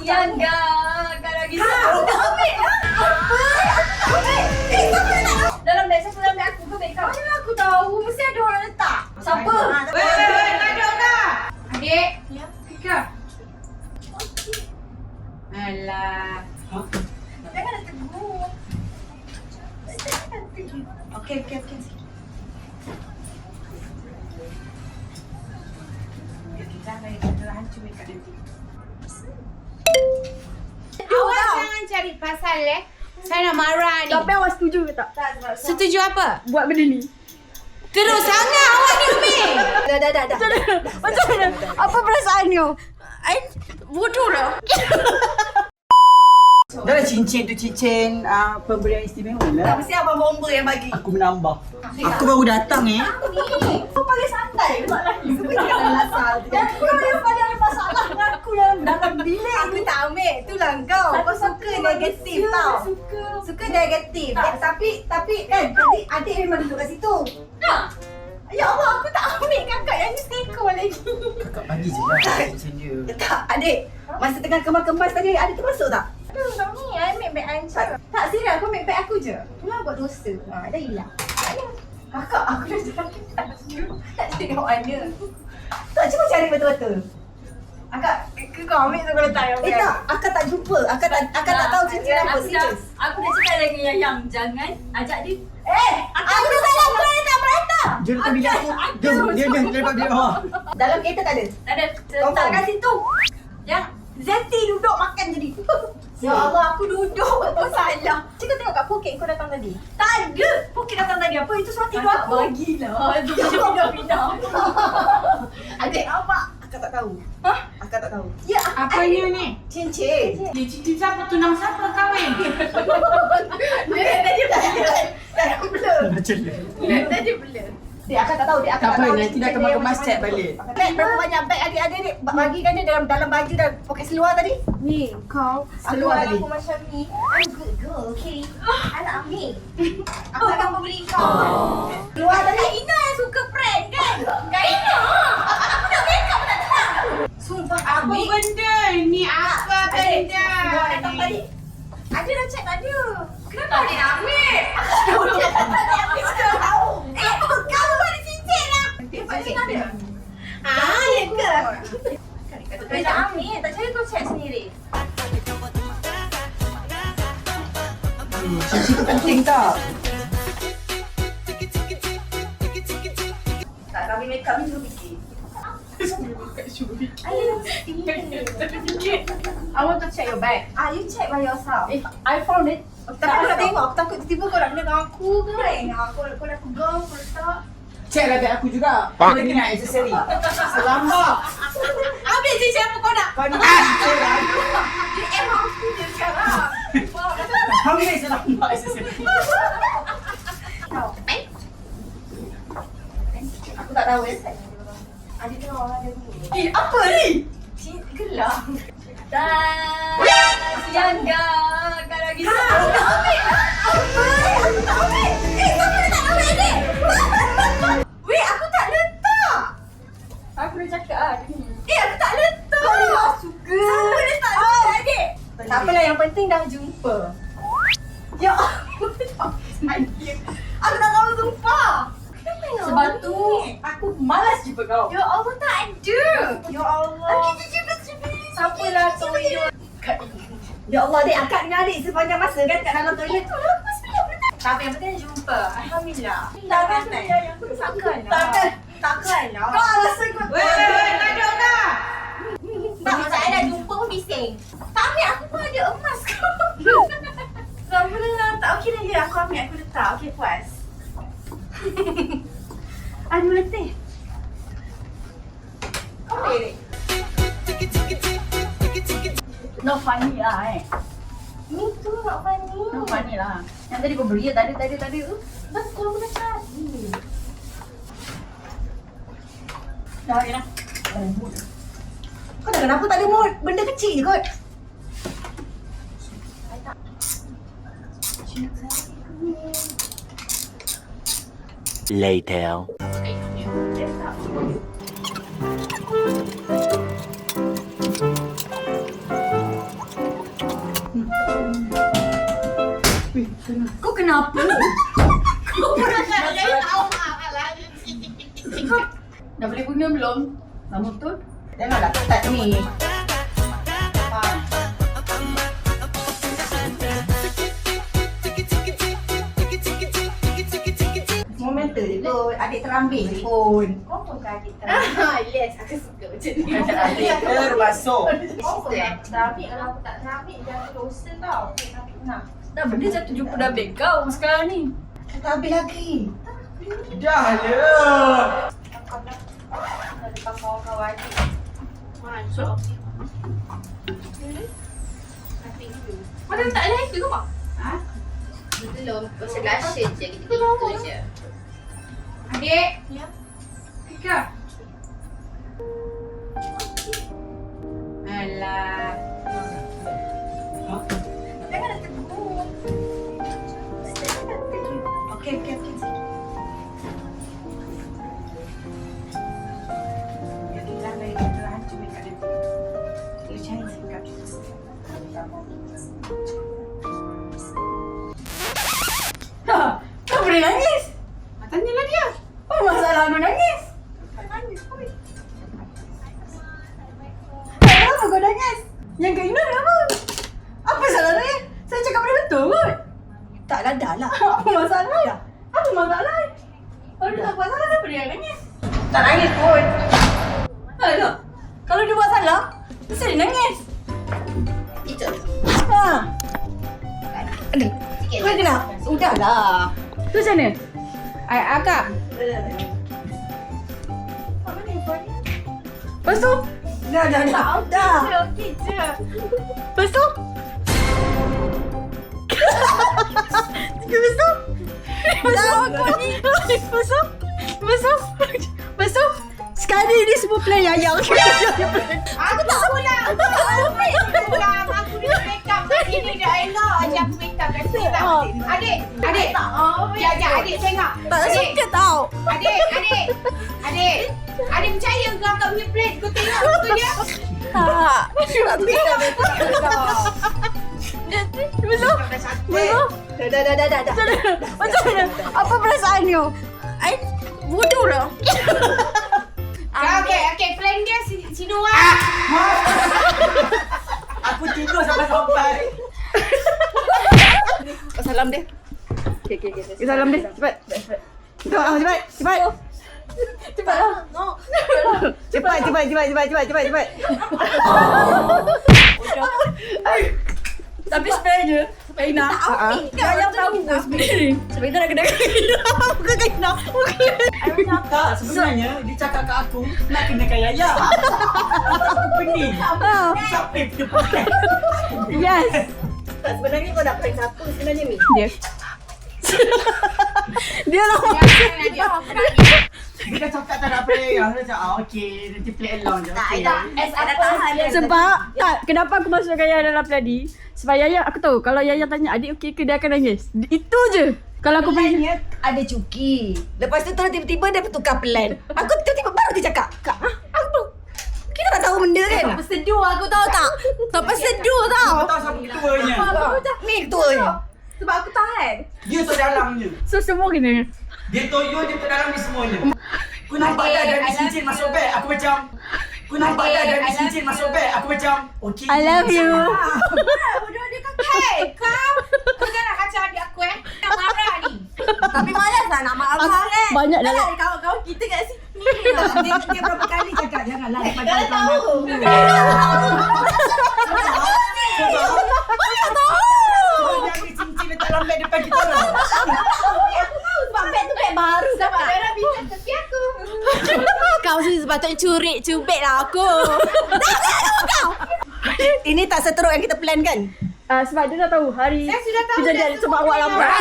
Kasihan kak. Kak lagi sakit. Ambil lah. Dalam beg siapa dalam beg aku ke beg kau? Mana aku tahu? Mesti ada orang letak. Siapa? Weh, tak ada kak. Adik. Ya. Kak. Alah. Jangan nak tegur. Okey. Kita akan hancur kat nanti. Awak jangan cari pasal Saya nak marah ni. Tapi awak setuju ke tak? Setuju apa? Buat benda ni. Terus sangat awak ni Umi. Dah. Macam mana? Apa perasaan you? Bodoh lah. Dah lah cincin tu cincin pemberian istimewa Tak lah. mesti abang bomba yang bagi. Aku menambah. Aku baru datang Ni. Kau paling santai pula lagi. Kau jangan lasal. Kau yang paling ada masalah dengan aku yang dalam bilik. Aku tak ambil. Itulah kau. Kau suka negatif tau. Suka negatif. Tapi kan adik memang duduk kat situ. Ya Allah, aku tak ambil kakak yang ni seko lagi. Kakak bagi je lah cincin dia. Tak, adik. Masa tengah kemas-kemas tadi, adik termasuk tak? Aduh, tak ni. I ambil beg I je. Tak, serius. Kau ambil beg aku je. Itulah buat dosa. Dah hilang. Kakak, aku dah jalan tak tengok mana. Tak, cuba cari betul-betul. Akak, Kau ambil tu kau letak yang beg. tak. Akak tak jumpa. Akak tak tahu cincin apa. Serius. Aku dah cakap lagi yang jangan ajak dia. Aku dah salah. Kau yang tak merata. Dia letak bilik aku. Dia letak bilik bawah. Dalam kereta tak ada. Tak ada. Kau tak kat situ. Yang Zeti duduk makan jadi. Ya Allah, aku duduk. Apa salah? Cikgu tengok kat poket kau datang tadi. tak ada. Poket datang tadi apa? Itu surat tidur aku. Bagilah. Dia pindah. Adik, apa? Akak tak tahu. Akak tak tahu. Ya, Apanya ni? cincin. Ni cincin siapa? Tunang siapa kahwin? Tadi blur. Macam ni. Tadi blur. Dia akak tak tahu. Dia akak Tak tak apa, tahu. nanti dah cincin dia kemas macam check mana. balik. Beg berapa banyak beg adik-adik bagikan dia dalam baju dan poket seluar tadi? Ni, kau. Seluar tadi. Aku macam ni. I'm good girl, okay? I nak ambil. Aku akan memberi kau. Keluar tadi. Kak Ina yang suka prank kan? Kak Ina. Aku dah make up tak tenang. Sumpah Apa ambil. benda? Ni apa Adik, benda? keluar datang tadi. Ada dah check tak ada. Kenapa dia nak ambil? Kau ada cincin lah. Dia paling ada. Ya ke? Kau tak ambil. Tak cari kau check sendiri. Cincin tu penting tak? Tak kami make up ni cuma fikir. I want to check your bag. You check by yourself. If I found it, Tapi aku nak tengok. Aku takut tiba-tiba kau nak benda dengan aku kan. Kau dah pegang, kau letak. Check lah beg aku juga. Kau ni nak aksesori. Selamat. Ambil cincin apa kau nak? Kau ni cincin lah. Dia emang aku je sekarang. Ambil selamat aksesori. Aku tak tahu Adik tengok orang dia ni. Apa ni? Gelap. Kasihan kak. Kak lagi sakit. Ambil lah. Aku tak ambil. Siapa dia tak ambil adik? Weh, aku tak letak. aku dah cakap lah. Aku tak letak. Suka. Siapa dia tak letak adik? Tak apalah, yang penting dah jumpa. Ya Allah. Aku tak tahu sumpah. Kenapa yang Sebab awak tu ni? aku malas jumpa kau. Ya Allah, tak ada. Ya Allah. Siapa lah toilet? Ya Allah, adik, akak dengan adik sepanjang masa kan kat dalam toilet tu. Tapi yang penting jumpa. Alhamdulillah. Takkan lah. Kau rasa kau Weh, tak ada kak. tak macam I dah jumpa pun bising. Tak ambil, aku pun ada emas kau. Tak boleh. Tak okey lagi. Aku ambil, aku letak. Okey, puas. Aduh, letih. Kau ambil, adik. Not funny lah Ni tu nak funny. Not funny lah. Yang tadi kau beri tadi tu. Betul, aku dah cari. Dah ya. Kau dah kenapa tak ada mood? Benda kecil je kot. Later. Sama betul. Janganlah ketat ni. Momental je kot. Adik terambil je pun. Confirm ke adik terambil? Yes, aku suka macam ni. Adik terbasuh. Confirm terambil. Kalau aku tak terambil, jangan dosa tau. Aku sakit nak. Dah benda 170 dah beg kau sekarang ni. Tak habis lagi. Dah lah. Kalau depan kawan-kawan adik. Masuk. Nothing to. Mana tak ada itu ke mak? Belum. Pasal lashes je. Gitu-gitu je. Adik. Ya. Tika. Alah. Jangan nak tegur. Okey. Ya, kita dari kita hancur dekat dia. Dia cari sikap. Kau boleh nangis? Tanyalah dia. Apa masalah kau nangis? Kenapa kau nangis? Yang Kak Ina kenapa? Apa salah dia? Saya cakap benda betul kot. Tak dah lah. Apa masalah? Apa masalah? Kalau dia tak buat salah, kenapa dia nangis? Tak nangis pun. Alah, kalau dia buat salah, mesti dia nangis. Itu. Ha. Aduh. Kau kenapa? Sudahlah. Tu macam mana? Akak. Lepas tu? Dah. Okey je. Lepas tu? Lepas tu? Lepas tu? Sekali ni semua plan yang Aku tak pula. Aku tak pula. Aku dah make up kat sini dah elok aja aku make up kat sini tau. Adik. Sekejap, adik tengok. tak suka tau. Adik. Adik percaya ke akak punya plan? Kau tengok betul dia? Tak. Lepas tu? Dah. Macam mana? Apa perasaan you? I bodoh lah. Okey, plan dia si Noah. Aku tidur sampai. Salam dia. Okay. Salam dia. Cepat. Cepatlah. Cepat. Tapi spare je. Supaya Ina. Yang tahu sebenarnya. Supaya Ina nak kena Ina. Bukan Kak Ina. Tak, sebenarnya dia cakap kat aku nak kena kaya Yaya. Aku pening. Siapa yang kena pakai? Yes. Sebenarnya kau nak prank siapa sebenarnya ni? Dia. Dia lah. Dia cakap tak nak play. Aku cakap okey, nanti play along je. Okey. Sebab tak, kenapa aku masukkan Yaya dalam plan ni? Sebab Yaya, aku tahu kalau Yaya tanya adik okey ke, dia akan nangis. Itu je. Kalau aku pergi Plannya ada cuki. Lepas tu terus tiba-tiba dia bertukar plan. Aku tiba-tiba baru dia cakap, Kak, aku kita tak tahu benda kan? berseduh, aku tahu tak? Tak berseduh tau. Kau tahu siapa ketuanya? Ni ketuanya. Sebab aku tahan. Dia tu dalamnya. So semua kena. Dia toyo dia tu dalam ni semuanya. Aku nampak dah ada cincin masuk beg. Aku macam cincin masuk beg. Aku macam okey. I love you. Bodoh dia kata. Hey, kau jangan kacau adik aku Nak marah ni. Tapi malas lah nak marah kan? Banyak dah. Ada kawan-kawan kita kat sini. Dia berapa kali cakap janganlah daripada kawan aku. Sebab dia ambil cincin letak dalam beg depan kita. Sebab beg tu beg baru Sebab Dara bincang tepi aku. Kau sih sepatutnya cubit lah aku. Kau. Ini tak seteruk yang kita plan kan? Sebab dia dah tahu hari Saya sudah tahu kejadian dah sebab semua awak plan lambat.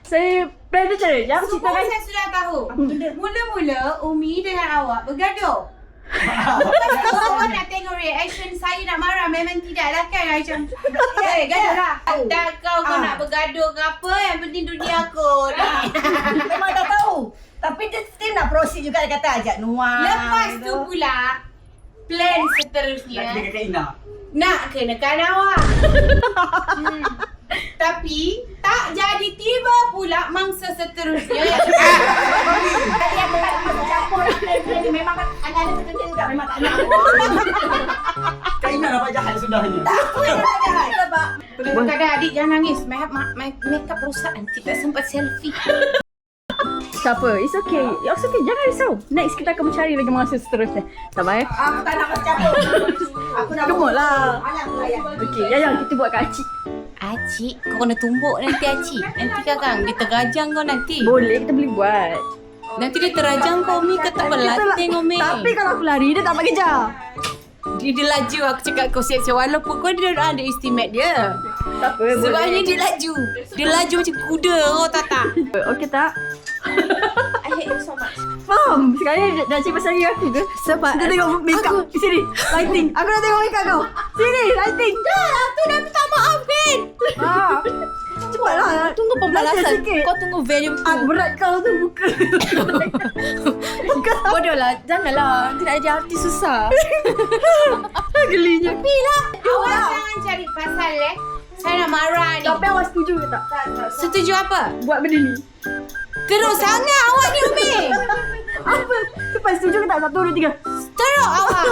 Saya plan dia macam mana? Yang cerita Semua kan? saya sudah tahu. Mula-mula Umi dengan awak bergaduh. Awak nak tengok reaction saya nak marah. Memang tidak lah kan. Macam gaduh lah. Tak kau nak bergaduh ke apa. Yang penting dunia aku. Memang dah tahu. Tapi dia still nak proceed juga. Dia kata ajak Noah. Lepas tu pula plan seterusnya Nak kena kat Ina. nak kenakan awak. Tapi tak jadi tiba pula mangsa seterusnya. Tadi aku tak masuk campur lah plan-plan ni. Memang ada terkena juga. Memang tak nak. Kak Ina nampak jahat sudahnya. Aku yang nak jahat. Sebab Kadang-kadang adik jangan nangis. Makeup rosak nanti tak sempat selfie. Siapa? It's okay. It's okay. Jangan risau. Next kita akan mencari lagi masa seterusnya. Sabar ya. Aku tak nak masuk campur. Aku nak Gemuk lah. Alang layan. Okey, Yaya kita buat kat Acik. Acik, kau kena tumbuk nanti Acik. Nanti kakang, dia tergajang kau nanti. Boleh, kita boleh buat. Nanti dia terajang kau, Umi. Kata berlatih kau, Umi. Tapi kalau aku lari, dia tak dapat kejar. Dia laju. Aku cakap kau siap-siap. Walaupun kau dia ada estimate dia. Tak apa, Sebabnya dia laju. Dia laju macam kuda, kau tahu tak? Okey tak? I hate you so much. Faham? Sekarang dah cik pasal aku ke? Sebab kita tengok makeup. Sini, lighting. Aku nak tengok makeup kau. Sini, lighting. Dah, aku dah minta maaf, kan? Cepatlah. Tunggu pembalasan. Last sikit. Kau tunggu value tu. Berat kau tu muka. Bodoh lah. Janganlah. Tidak ada artis susah. Gelinya. Awak jangan cari pasal saya nak marah ni. Tapi awak setuju ke tak? Setuju apa? Buat benda ni. Teruk sangat awak ni, Umi. Apa? Cepat setuju ke tak? 1, 2, 3. Teruk awak.